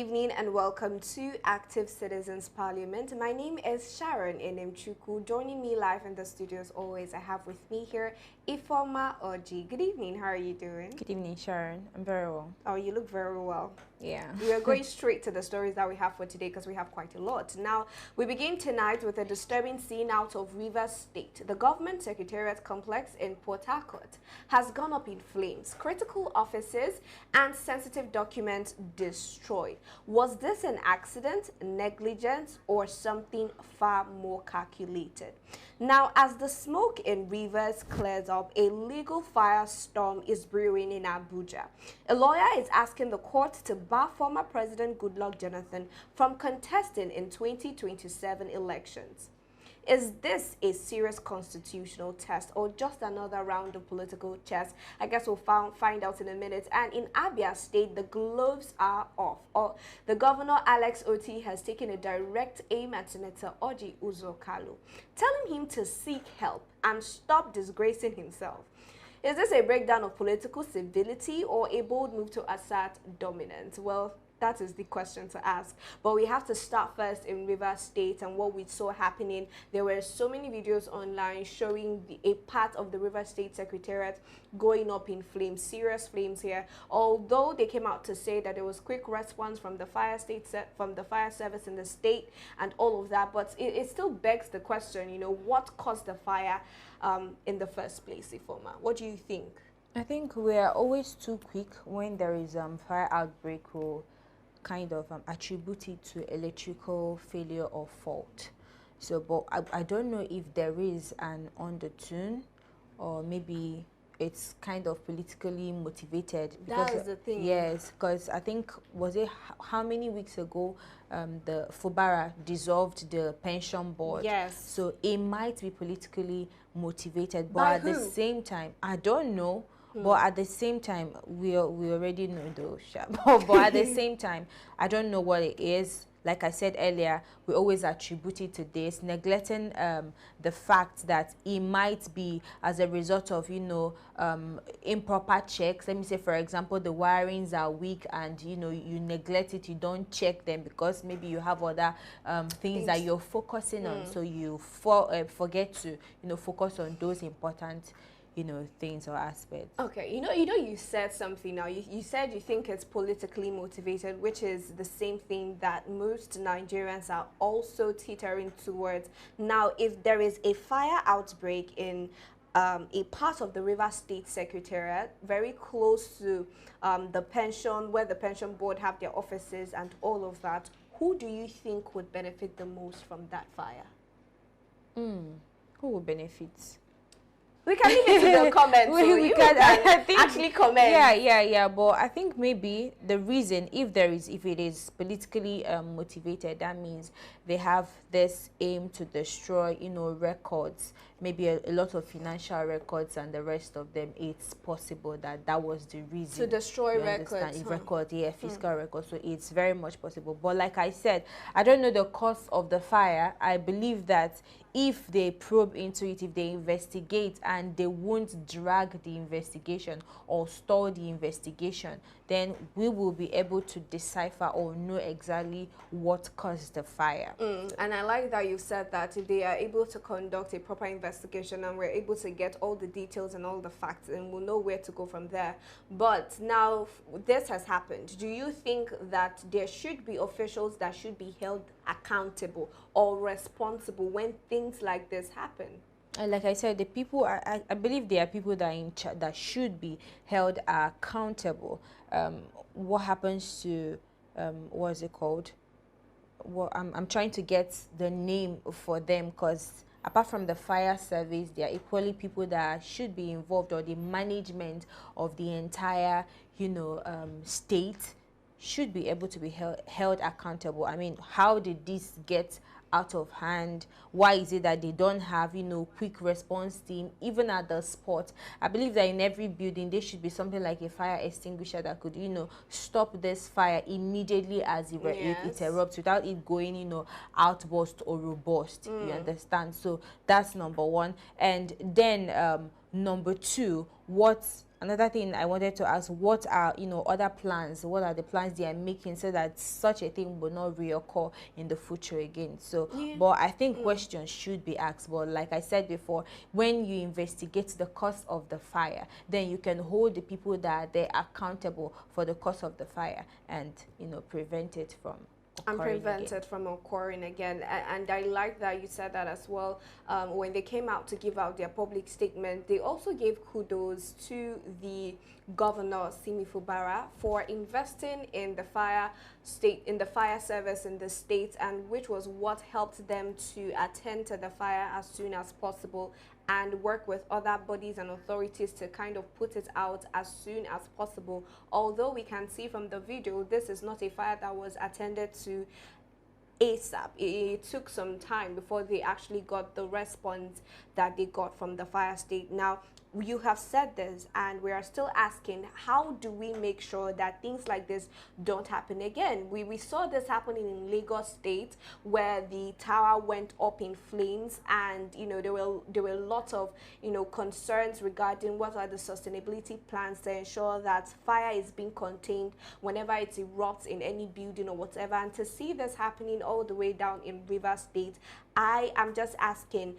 evening and welcome to Active Citizens Parliament. My name is Sharon Enemchuku. Joining me live in the studio as always, I have with me here Ifoma Otti. Good evening, how are you doing? Good evening, Sharon. I'm very well. Oh, you look very well. Yeah. We are going straight to the stories that we have for today because we have quite a lot. Now, we begin tonight with a disturbing scene out of Rivers State. The government secretariat complex in Port Harcourt has gone up in flames. Critical offices and sensitive documents destroyed. Was this an accident, negligence, or something far more calculated? Now, as the smoke in Rivers clears up, a legal firestorm is brewing in Abuja. A lawyer is asking the court to bar former President Goodluck Jonathan from contesting in 2027 elections. Is this a serious constitutional test or just another round of political chess? I guess we'll find out in a minute. And in Abia State, the gloves are off. The governor, Alex Otti, has taken a direct aim at Senator Otti Kanu, telling him to seek help and stop disgracing himself. Is this a breakdown of political civility or a bold move to assert dominance? Well, that is the question to ask. But we have to start first in Rivers State and what we saw happening. There were so many videos online showing a part of the Rivers State Secretariat going up in flames, serious flames here. Although they came out to say that there was quick response from the fire service in the state and all of that, but it still begs the question, you know, what caused the fire in the first place, Ifoma? What do you think? I think we are always too quick when there is fire outbreak or kind of attributed to electrical failure or fault. So, but I don't know if there is an undertone or maybe it's kind of politically motivated. That is the thing. Yes, because I think, was it how many weeks ago the Fubara dissolved the pension board? Yes. So it might be politically motivated, but By at who? the same time, I don't know. But at the same time, we already know those. But at the same time, I don't know what it is. Like I said earlier, we always attribute it to this, neglecting the fact that it might be as a result of, you know, improper checks. Let me say, for example, the wirings are weak and, you know, you neglect it, you don't check them because maybe you have other things that you're focusing on. So you forget to, you know, focus on those important, you know, things or aspects. Okay, you said something now. You said you think it's politically motivated, which is the same thing that most Nigerians are also teetering towards. Now, if there is a fire outbreak in a part of the Rivers State Secretariat, very close to the pension, where the pension board have their offices and all of that, who do you think would benefit the most from that fire? Who would benefit? We can leave it to the comments. we can actually comment. Yeah. But I think maybe the reason, if it is politically motivated, that means they have this aim to destroy, you know, records, maybe a lot of financial records and the rest of them. It's possible that was the reason to destroy records. Fiscal records. So it's very much possible. But like I said, I don't know the cause of the fire. I believe that if they probe into it, if they investigate and they won't drag the investigation or stall the investigation, then we will be able to decipher or know exactly what caused the fire. And I like that you said that if they are able to conduct a proper investigation and we're able to get all the details and all the facts, and we'll know where to go from there. But now this has happened. Do you think that there should be officials that should be held accountable or responsible when things like this happen? Like I said, the people I believe there are people that are in that should be held accountable. What happens to what is it called? Well, I'm trying to get the name for them, because apart from the fire service, there are equally people that should be involved, or the management of the entire, you know, state should be able to be held accountable. I mean, how did this get out of hand? Why is it that they don't have, you know, quick response team even at the spot? I believe that in every building there should be something like a fire extinguisher that could, you know, stop this fire immediately as it erupts without it going, you know, outburst or robust. You understand? So that's number one. And then number two, what another thing I wanted to ask, what are, you know, other plans, what are the plans they are making so that such a thing will not reoccur in the future again? So but I think questions should be asked, but like I said before, when you investigate the cause of the fire, then you can hold the people that are there accountable for the cause of the fire, and, you know, prevent it from and prevent again. it from occurring again. And I like that you said that as well. When they came out to give out their public statement, they also gave kudos to the governor Simi Fubara for investing in the fire service in the state, and which was what helped them to attend to the fire as soon as possible and work with other bodies and authorities to kind of put it out as soon as possible. Although we can see from the video, this is not a fire that was attended to ASAP. It took some time before they actually got the response that they got from the fire state. Now, you have said this, and we are still asking, how do we make sure that things like this don't happen again? We saw this happening in Lagos State, where the tower went up in flames, and, you know, there were a lot of, you know, concerns regarding what are the sustainability plans to ensure that fire is being contained whenever it erupts in any building or whatever. And to see this happening all the way down in Rivers State, I am just asking,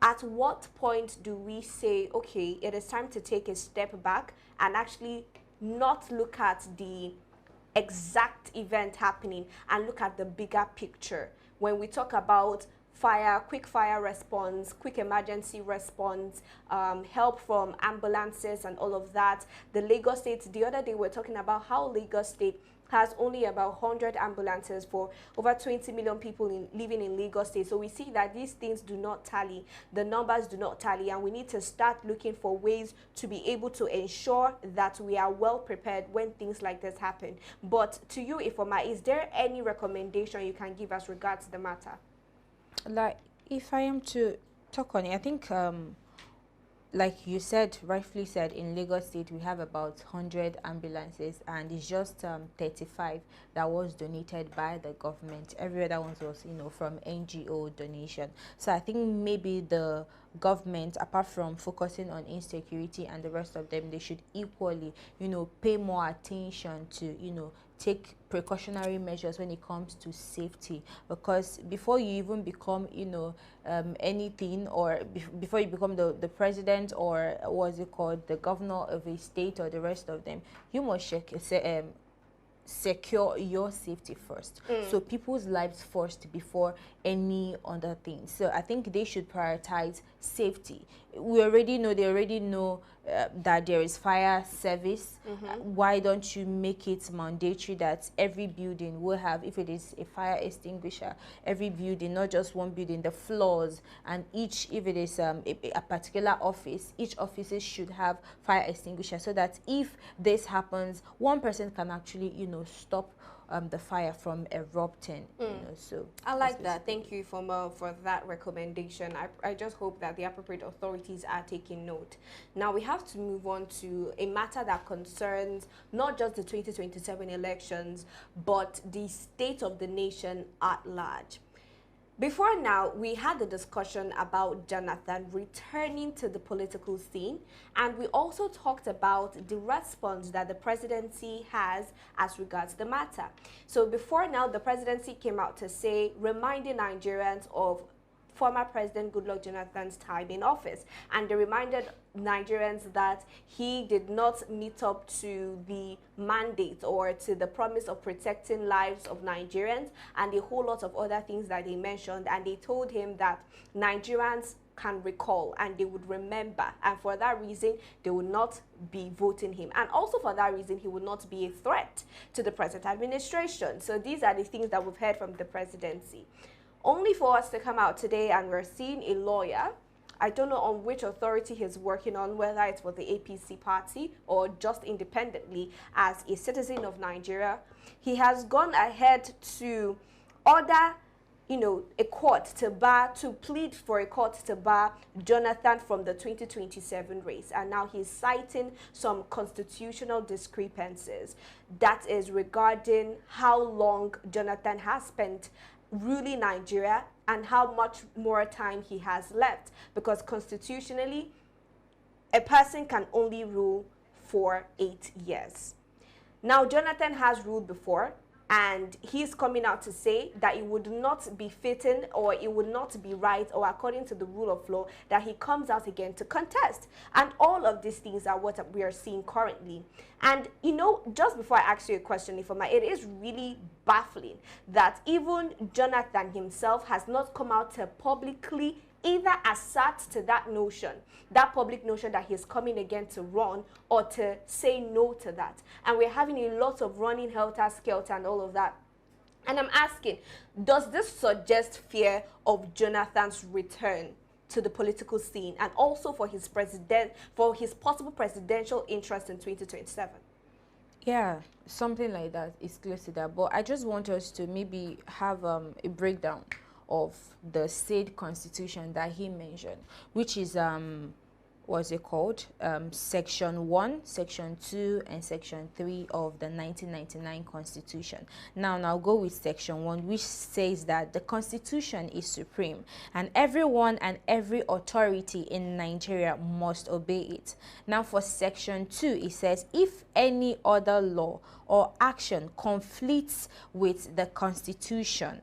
at what point do we say, okay, it is time to take a step back and actually not look at the exact event happening and look at the bigger picture? When we talk about fire, quick fire response, quick emergency response, help from ambulances and all of that. The Lagos State, the other day we're talking about how Lagos State has only about 100 ambulances for over 20 million people living in Lagos State. So we see that these things do not tally, the numbers do not tally, and we need to start looking for ways to be able to ensure that we are well prepared when things like this happen. But to you, Ifoma, is there any recommendation you can give as regards the matter? Like, if I am to talk on it, I think like you said, rightfully said, in Lagos State we have about 100 ambulances, and it's just 35 that was donated by the government. Every other one was, you know, from NGO donation. So I think maybe the government, apart from focusing on insecurity and the rest of them, they should equally, you know, pay more attention to, you know, take precautionary measures when it comes to safety, because before you even become, you know, anything, or before you become the president, or what's it called, the governor of a state, or the rest of them, you must secure your safety first. So people's lives first before any other thing. So I think they should prioritize safety. We already know, they already know that there is fire service. Why don't you make it mandatory that every building will have, if it is a fire extinguisher, every building, not just one building, the floors, and each, if it is a particular office, each offices should have fire extinguisher, so that if this happens, one person can actually, you know, stop the fire from erupting. You know, so I like that. Thank you for that recommendation. I just hope that the appropriate authorities are taking note. Now we have to move on to a matter that concerns not just the 2027 elections, but the state of the nation at large. Before now, we had the discussion about Jonathan returning to the political scene, and we also talked about the response that the presidency has as regards the matter. So before now, the presidency came out to say, reminding Nigerians of former President Goodluck Jonathan's time in office, and they reminded Nigerians that he did not meet up to the mandate or to the promise of protecting lives of Nigerians, and a whole lot of other things that they mentioned. And they told him that Nigerians can recall and they would remember, and for that reason they would not be voting him, and also for that reason he would not be a threat to the present administration. So these are the things that we've heard from the presidency, only for us to come out today and we're seeing a lawyer. I don't know on which authority he's working on, whether it's with the APC party or just independently as a citizen of Nigeria. He has gone ahead to order, you know, a court to plead for a court to bar Jonathan from the 2027 race. And now he's citing some constitutional discrepancies. That is regarding how long Jonathan has spent ruling Nigeria and how much more time he has left, because constitutionally a person can only rule for 8 years. Now, Jonathan has ruled before, and he's coming out to say that it would not be fitting, or it would not be right, or according to the rule of law, that he comes out again to contest. And all of these things are what we are seeing currently. And, you know, just before I ask you a question, Ifoma, it is really baffling that even Jonathan himself has not come out to publicly either assert to that notion, that public notion that he's coming again to run, or to say no to that. And we're having a lot of running helter-skelter and all of that. And I'm asking, does this suggest fear of Jonathan's return to the political scene, and also for his possible presidential interest in 2027? Yeah, something like that is close to that. But I just want us to maybe have a breakdown of the said constitution that he mentioned, which is what's it called, section 1, section 2, and section 3 of the 1999 constitution. Now I'll go with section 1, which says that the constitution is supreme and everyone and every authority in Nigeria must obey it. Now for section 2, it says if any other law or action conflicts with the constitution,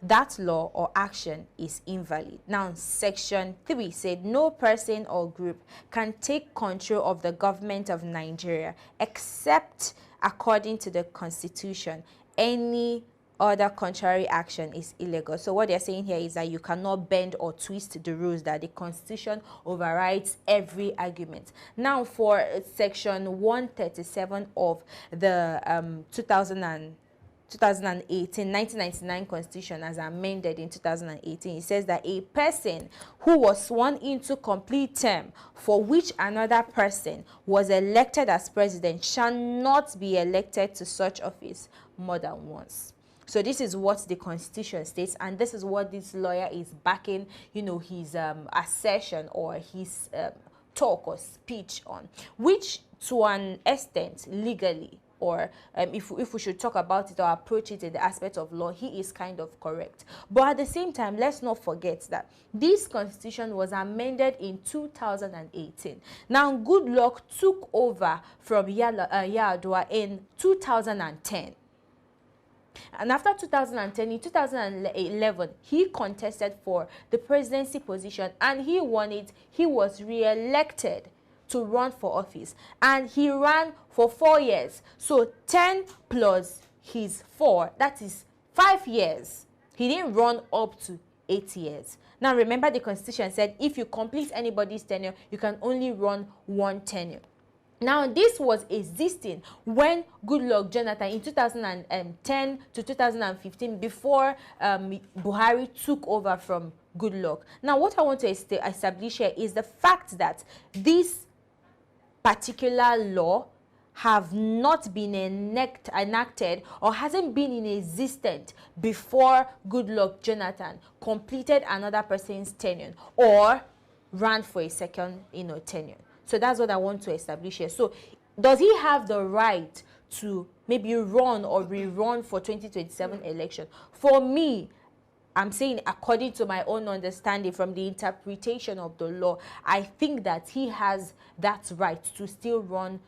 that law or action is invalid. Now, section 3 said no person or group can take control of the government of Nigeria except according to the constitution. Any other contrary action is illegal. So what they're saying here is that you cannot bend or twist the rules, that the constitution overrides every argument. Now for section 137 of the 1999 constitution as amended in 2018, it says that a person who was sworn into complete term for which another person was elected as president shall not be elected to such office more than once. So this is what the constitution states, and this is what this lawyer is backing, you know, his assertion or his talk or speech on, which to an extent legally, or if we should talk about it or approach it in the aspect of law, he is kind of correct. But at the same time, let's not forget that this constitution was amended in 2018. Now, Goodluck took over from Yar'Adua in 2010. And after 2010, in 2011, he contested for the presidency position and he won it. He was re-elected to run for office, and he ran for 4 years. So 10 plus his 4, that is 5 years. He didn't run up to 8 years. Now remember, the constitution said if you complete anybody's tenure, you can only run 1 tenure. Now this was existing when Goodluck Jonathan in 2010 to 2015, before Buhari took over from Goodluck. Now what I want to establish here is the fact that this particular law have not been enacted or hasn't been in existence before Goodluck Jonathan completed another person's tenure or ran for a second tenure. So that's what I want to establish here. So does he have the right to maybe run or rerun for 2027 election? For me, I'm saying according to my own understanding from the interpretation of the law, I think that he has that right to still run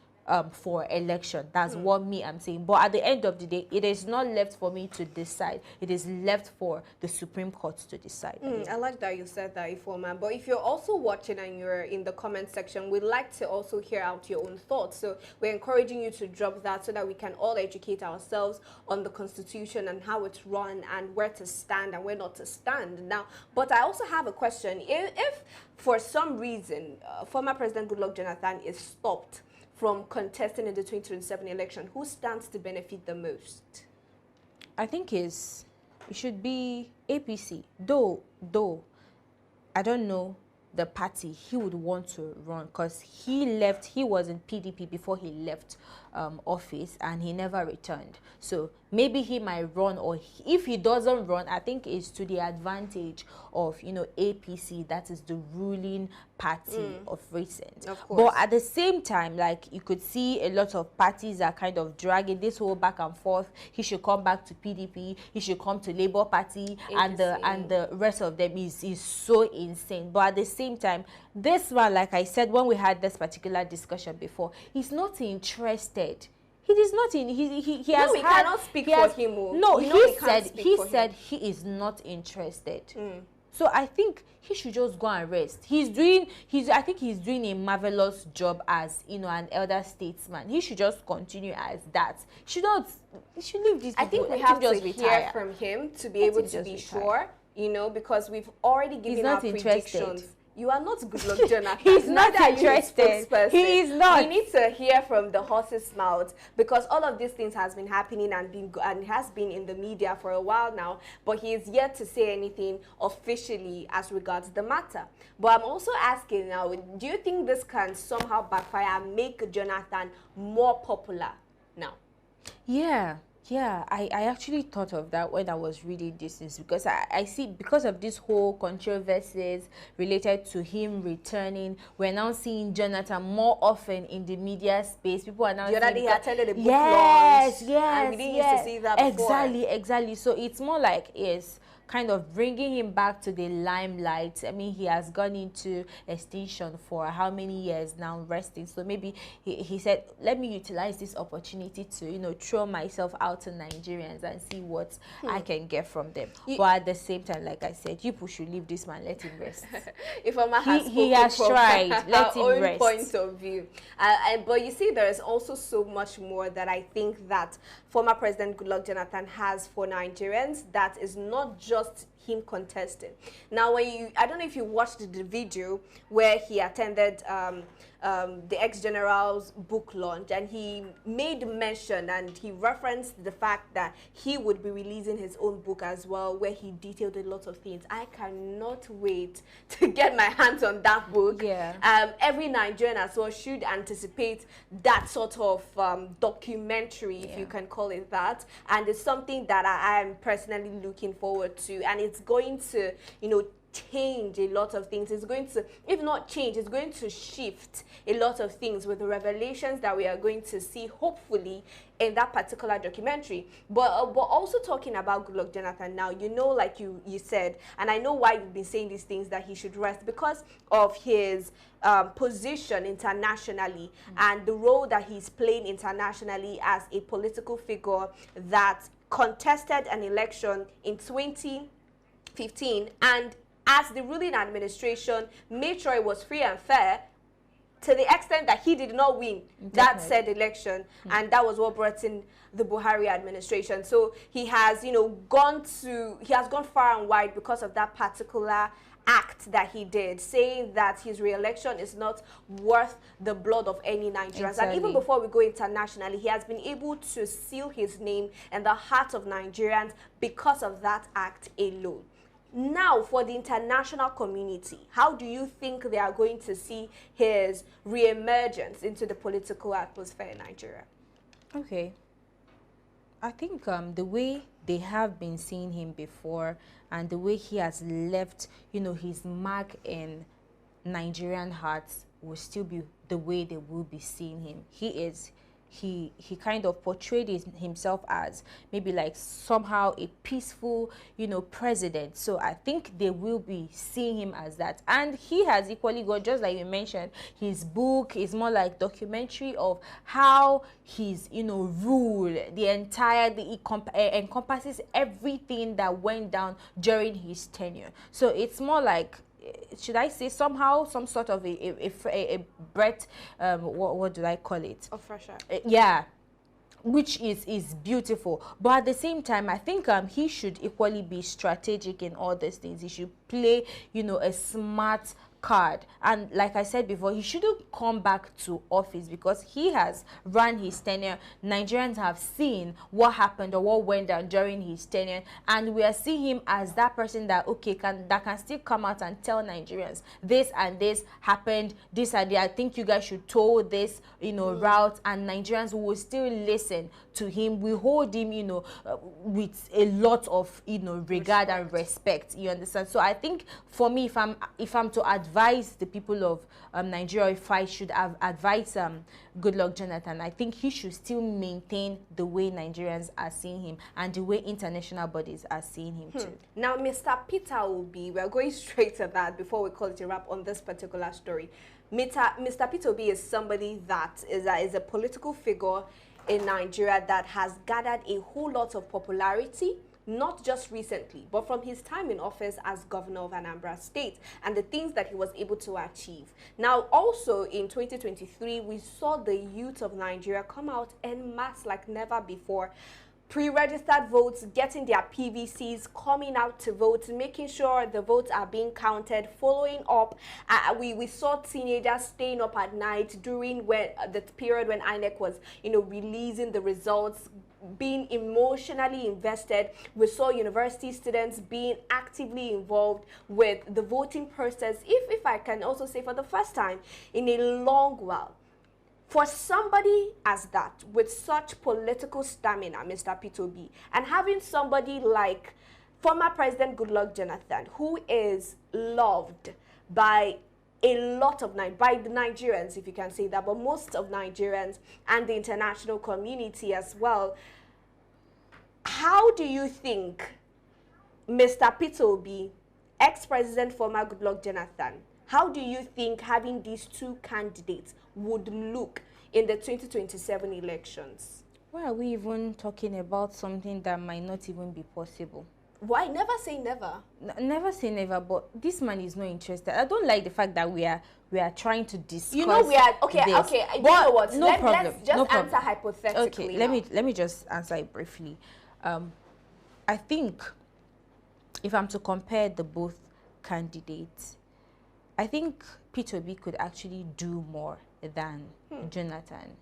for election. That's what I'm saying. But at the end of the day, it is not left for me to decide. It is left for the Supreme Court to decide. I like that you said that, Ifoma. But if you're also watching and you're in the comment section, we'd like to also hear out your own thoughts. So we're encouraging you to drop that so that we can all educate ourselves on the Constitution and how it's run and where to stand and where not to stand. Now, but I also have a question. If for some reason former President Goodluck Jonathan is stopped from contesting in the 2027 election, who stands to benefit the most? I think it should be APC. Though I don't know the party he would want to run, because he was in PDP before he left office and he never returned. So maybe he might run, or if he doesn't run, I think it's to the advantage of, you know, APC, that is the ruling party of recent. Of course. But at the same time, like, you could see a lot of parties are kind of dragging this whole back and forth. He should come back to PDP, he should come to Labour Party, and the rest of them is so insane. But at the same time, this one, like I said when we had this particular discussion before, he's not interested. He is not in. He has. No, we cannot speak for him. No, he said he is not interested. So I think he should just go and rest. I think he's doing a marvelous job as, you know, an elder statesman. He should just continue as that. He should leave this. I think we have to hear from him to be able to be sure, you know, because we've already given our predictions. You are not Goodluck Jonathan. He's not interested. He is not. We need to hear from the horse's mouth, because all of these things has been happening and has been in the media for a while now, but he is yet to say anything officially as regards the matter. But I'm also asking now, do you think this can somehow backfire and make Jonathan more popular now? Yeah, I actually thought of that when I was reading this, because I see, because of this whole controversies related to him returning, we're now seeing Jonathan more often in the media space. People are now the other day he attended a book launch. And we didn't used to see that before. Exactly. So it's more like kind of bringing him back to the limelight. I mean, he has gone into extinction for how many years now, resting. So maybe he said, let me utilize this opportunity to, you know, throw myself out to Nigerians and see what I can get from them. But at the same time, like I said, you should leave this man, let him rest. If he has tried, let him rest. Point of view. But you see, there is also so much more that I think that former President Goodluck Jonathan has for Nigerians, that is not just him contesting. Now, I don't know if you watched the video where he attended the ex-general's book launch, and he made mention and he referenced the fact that he would be releasing his own book as well, where he detailed a lot of things. I cannot wait to get my hands on that book. Every Nigerian as well should anticipate that sort of documentary, if you can call it that, and it's something that I am personally looking forward to, and it's going to, you know, change a lot of things. It's going to, if not change, it's going to shift a lot of things with the revelations that we are going to see, hopefully, in that particular documentary. But also talking about Goodluck Jonathan now, you know, like you said, and I know why you've been saying these things, that he should rest because of his position internationally and the role that he's playing internationally as a political figure that contested an election in 2015, and as the ruling administration made sure it was free and fair, to the extent that he did not win that said election, and that was what brought in the Buhari administration. So he has, you know, gone far and wide because of that particular act that he did, saying that his re-election is not worth the blood of any Nigerians. And even before we go internationally, he has been able to seal his name in the heart of Nigerians because of that act alone. Now, for the international community, how do you think they are going to see his re-emergence into the political atmosphere in Nigeria? Okay. I think the way they have been seeing him before, and the way he has left, you know, his mark in Nigerian hearts, will still be the way they will be seeing him. He kind of portrayed himself as maybe like somehow a peaceful, you know, president. So I think they will be seeing him as that. And he has equally got, just like you mentioned, his book is more like documentary of how his, you know, rule, encompasses everything that went down during his tenure. So it's more like, should I say, somehow some sort of a breath, what do I call it? Of fresh air. Yeah, which is beautiful. But at the same time, I think he should equally be strategic in all these things. He should play, you know, a smart card. And like I said before, he shouldn't come back to office because he has run his tenure. Nigerians have seen what happened or what went down during his tenure, and we are seeing him as that person that that can still come out and tell Nigerians this and this happened, this and that. I think you guys should tow this route, and Nigerians will still listen to him. We hold him with a lot of regard and respect, you understand. So I think for me, if I'm to advise the people of Nigeria, if I should have advised Goodluck Jonathan, I think he should still maintain the way Nigerians are seeing him and the way international bodies are seeing him too. Now, Mr. Peter Obi, we're going straight to that before we call it a wrap on this particular story. Mr. Peter Obi is somebody that is a political figure in Nigeria that has gathered a whole lot of popularity, not just recently, but from his time in office as governor of Anambra State and the things that he was able to achieve. Now, also in 2023, we saw the youth of Nigeria come out en masse like never before. Pre-registered votes, getting their PVCs, coming out to vote, making sure the votes are being counted, following up. We saw teenagers staying up at night during the period when INEC was, releasing the results, being emotionally invested. We saw university students being actively involved with the voting process, if I can also say for the first time in a long while. For somebody as that, with such political stamina, Mr. Peter Obi, and having somebody like former President Goodluck Jonathan, who is loved by a lot of by the Nigerians, if you can say that, but most of Nigerians and the international community as well, how do you think Mr. Peter Obi, ex-president former Goodluck Jonathan, how do you think having these two candidates would look in the 2027 elections? Why are we even talking about something that might not even be possible? Why? Never say never. Never say never, but this man is not interested. I don't like the fact that we are trying to discuss. We are okay. This. Okay, you know what? No problem. Let's just answer hypothetically. Okay, let me just answer it briefly. I think if I'm to compare the both candidates, I think Peter Obi could actually do more than Jonathan,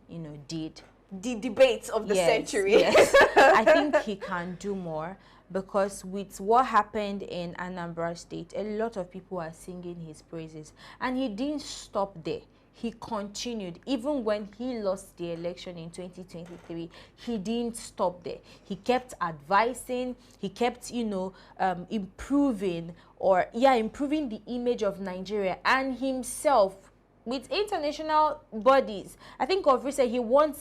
did. The debate of the century. Yes, I think he can do more because with what happened in Anambra State, a lot of people are singing his praises, and he didn't stop there. He continued. Even when he lost the election in 2023, he didn't stop there. He kept advising, he kept, improving the image of Nigeria and himself with international bodies. I think of recent he won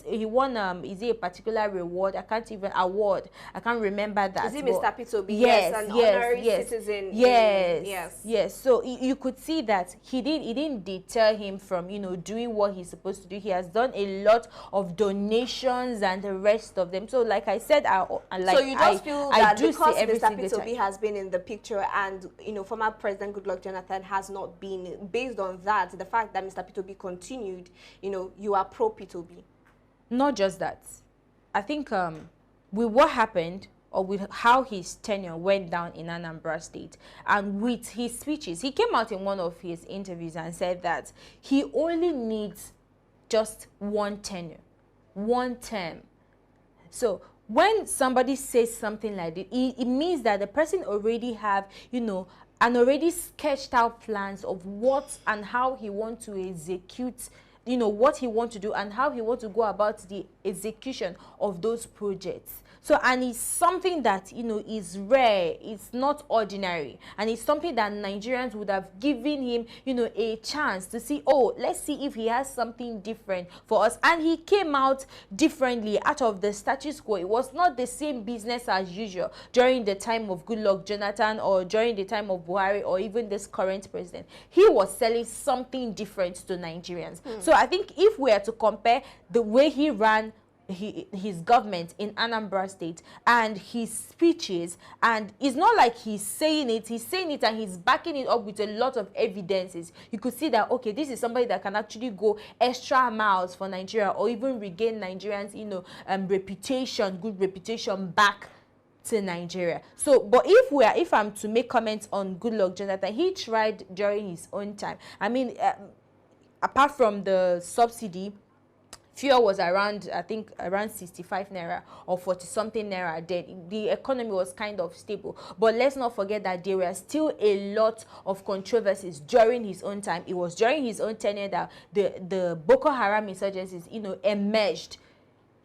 is it a particular reward? I can't remember that. Is it Mr. Peter Obi? Yes, an honorary citizen. Yes. So you could see that it didn't deter him from doing what he's supposed to do. He has done a lot of donations and the rest of them. So like I said, so you just feel that because Mr. Peter Obi has been in the picture and former President Goodluck Jonathan has not been, based on that, the fact that Mr. Peter Obi continued, you are pro Peter Obi? Not just that. I think with what happened or with how his tenure went down in Anambra State and with his speeches, he came out in one of his interviews and said that he only needs just one tenure, one term. So when somebody says something like that, it means that the person already have, and already sketched out plans of what and how he wants to execute, what he wants to do and how he wants to go about the execution of those projects. So, and it's something that, is rare, it's not ordinary, and it's something that Nigerians would have given him, a chance to see, oh, let's see if he has something different for us. And he came out differently out of the status quo. It was not the same business as usual during the time of Goodluck Jonathan or during the time of Buhari or even this current president. He was selling something different to Nigerians. So I think if we are to compare the way he ran his government in Anambra State and his speeches, and it's not like he's saying it and he's backing it up with a lot of evidences. You could see that, okay, this is somebody that can actually go extra miles for Nigeria or even regain Nigerians, reputation, good reputation back to Nigeria. So, but if I'm to make comments on Goodluck Jonathan, he tried during his own time. I mean, apart from the subsidy, fuel was around, I think, around 65 naira or 40 something naira. Then the economy was kind of stable. But let's not forget that there were still a lot of controversies during his own time. It was during his own tenure that the Boko Haram insurgencies, you know, emerged.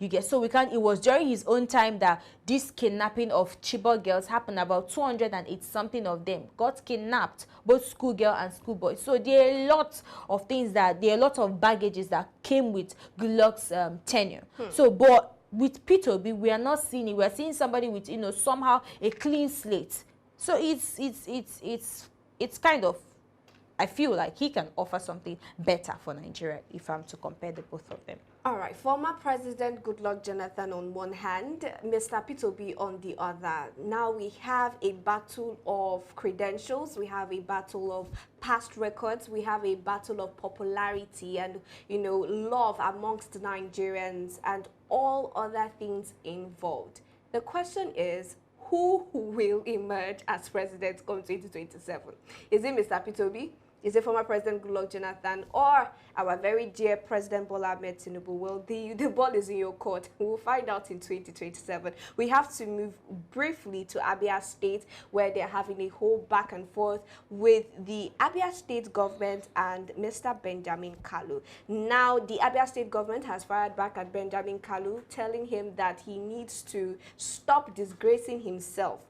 You get, so we can't, it was during his own time that this kidnapping of Chibok girls happened. About 208 something of them got kidnapped, both schoolgirl and schoolboy. So there are a lot of things there are a lot of baggages that came with Goodluck's tenure. So, but with P2B, we are not seeing it. We are seeing somebody with, you know, somehow a clean slate. So it's kind of, I feel like he can offer something better for Nigeria if I'm to compare the both of them. All right, former President Goodluck Jonathan on one hand, Mr. P2B on the other. Now we have a battle of credentials, we have a battle of past records, we have a battle of popularity and, you know, love amongst Nigerians and all other things involved. The question is, who will emerge as president come 2027? Is it Mr. P2B? Is it former President Goodluck Jonathan, or our very dear President Bola Ahmed Tinubu? Well, the ball is in your court. We will find out in 2027. We have to move briefly to Abia State, where they're having a whole back and forth with the Abia State government and Mr. Benjamin Kalu. Now, the Abia State government has fired back at Benjamin Kalu, telling him that he needs to stop disgracing himself.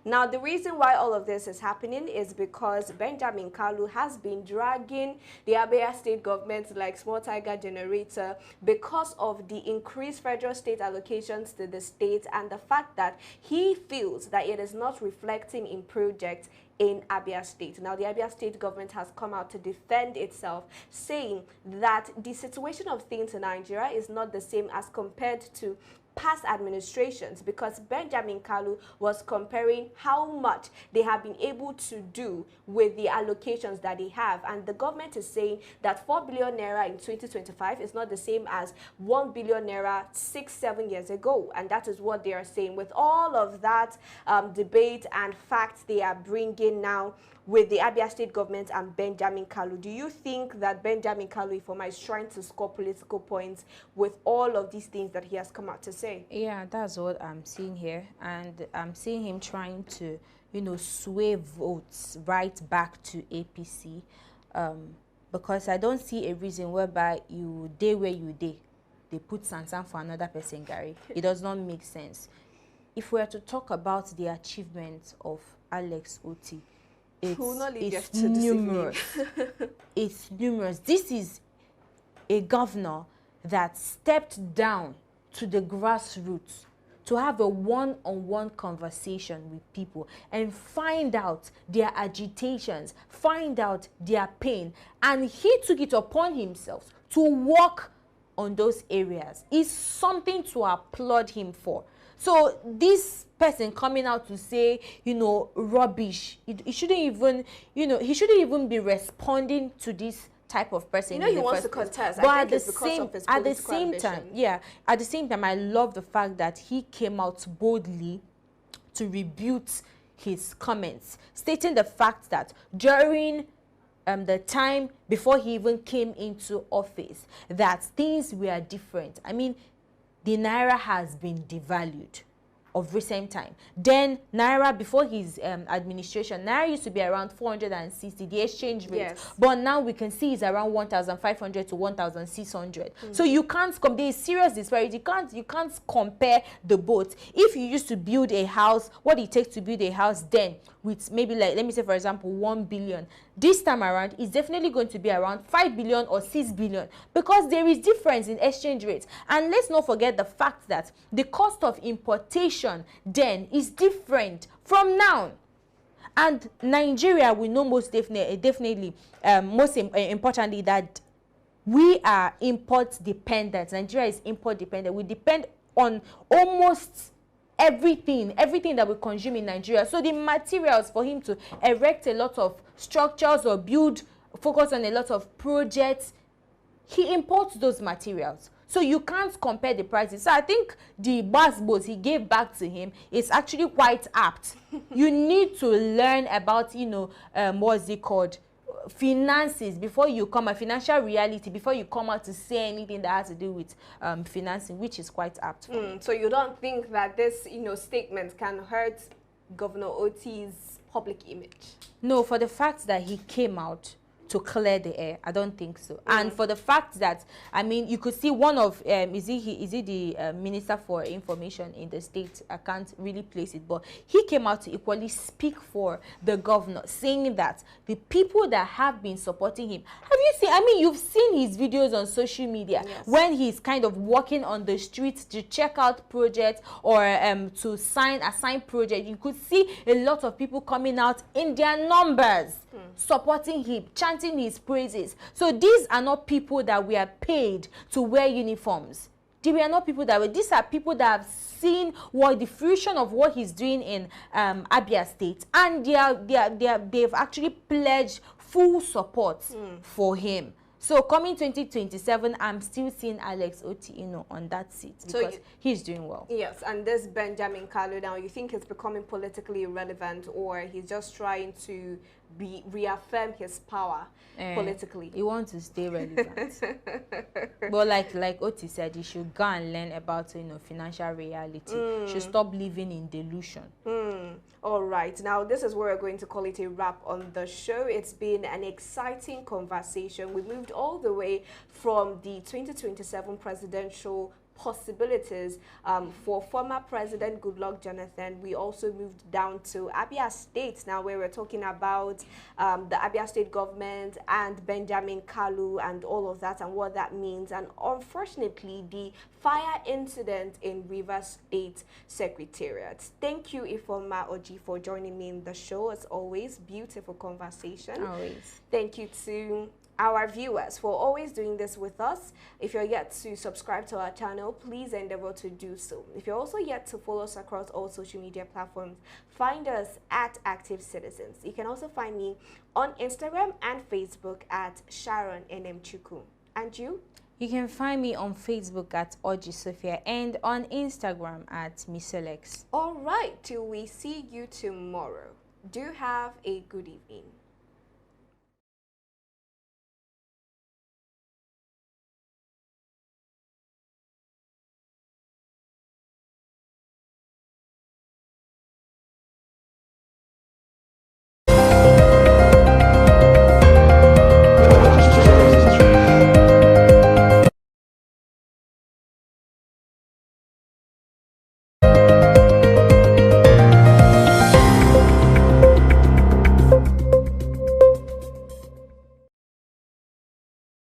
Now, the reason why all of this is happening is because Benjamin Kalu has been dragging the Abia State government like small tiger generator because of the increased federal state allocations to the state and the fact that he feels that it is not reflecting in projects in Abia State. Now, the Abia State government has come out to defend itself, saying that the situation of things in Nigeria is not the same as compared to past administrations, because Benjamin Kalu was comparing how much they have been able to do with the allocations that they have, and the government is saying that 4 billion naira in 2025 is not the same as 1 billion naira 6-7 years ago, and that is what they are saying. With all of that debate and facts they are bringing now with the Abia State government and Benjamin Kalu, do you think that Benjamin Kalu Ifoma is trying to score political points with all of these things that he has come out to say? Yeah, that's what I'm seeing here. And I'm seeing him trying to, you know, sway votes right back to APC. Because I don't see a reason whereby you day where you day, they put Sansan for another person, Gary. It does not make sense. If we are to talk about the achievements of Alex Otti, it's numerous. It's numerous. This is a governor that stepped down to the grassroots to have a one-on-one conversation with people and find out their agitations, find out their pain, and he took it upon himself to work on those areas. It's something to applaud him for. So this person coming out to say, you know, rubbish, it shouldn't even, you know, he shouldn't even be responding to this type of person. You know, he wants to contest. But I think it's because of his political ambition. At the same time, I love the fact that he came out boldly to rebuke his comments, stating the fact that during the time before he even came into office, that things were different. I mean, the Naira has been devalued of recent time. Then Naira, before his administration, Naira used to be around 460, the exchange rate. Yes. But now we can see it's around 1,500 to 1,600. So you can't compare. There is serious disparity. You can't compare the both. If you used to build a house, what it takes to build a house then with maybe, like, let me say for example 1 billion, this time around is definitely going to be around 5 billion or 6 billion, because there is difference in exchange rates. And let's not forget the fact that the cost of importation then is different from now. And Nigeria, we know most definitely most importantly, that we are import dependent. Nigeria is import dependent. We depend on almost everything that we consume in Nigeria. So the materials for him to erect a lot of structures or focus on a lot of projects, he imports those materials. So you can't compare the prices. So I think the boss he gave back to him is actually quite apt. You need to learn about, you know, what's it called? Finances before you come, a financial reality before you come out to say anything that has to do with financing, which is quite apt. So you don't think that this, you know, statement can hurt Governor Otti's public image? No, for the fact that he came out to clear the air, I don't think so. And for the fact that, I mean, you could see one of is he the Minister for Information in the state? I can't really place it, but he came out to equally speak for the governor, saying that the people that have been supporting him, have you seen, I mean, you've seen his videos on social media, yes, when he's kind of walking on the streets to check out projects or to assign projects. You could see a lot of people coming out in their numbers, supporting him, chanting his praises. So these are not people that we are paid to wear uniforms. They were not people that were, these are people that have seen what the fruition of what he's doing in Abia State, and they've actually pledged full support for him. So coming 2027, I'm still seeing Alex Otti, you know, on that seat because he's doing well. Yes, and this Benjamin Kanu now, you think it's becoming politically irrelevant, or he's just trying to reaffirm his power politically? He wants to stay relevant. But like Otti said, he should go and learn about, you know, financial reality. Should stop living in delusion. All right, now this is where we're going to call it a wrap on the show. It's been an exciting conversation. We moved all the way from the 2027 presidential possibilities for former President Goodluck Jonathan. We also moved down to Abia State now, where we're talking about the Abia State government and Benjamin Kalu and all of that and what that means, and unfortunately the fire incident in Rivers State Secretariat. Thank you, Ifoma Oji, for joining me in the show. As always, beautiful conversation. Always. Thank you to our viewers for always doing this with us. If you're yet to subscribe to our channel, please endeavor to do so. If you're also yet to follow us across all social media platforms, find us at Active Citizens. You can also find me on Instagram and Facebook at Sharon NM And you? You can find me on Facebook at Oji Sophia and on Instagram at Miss Alex. All right, till we see you tomorrow. Do have a good evening.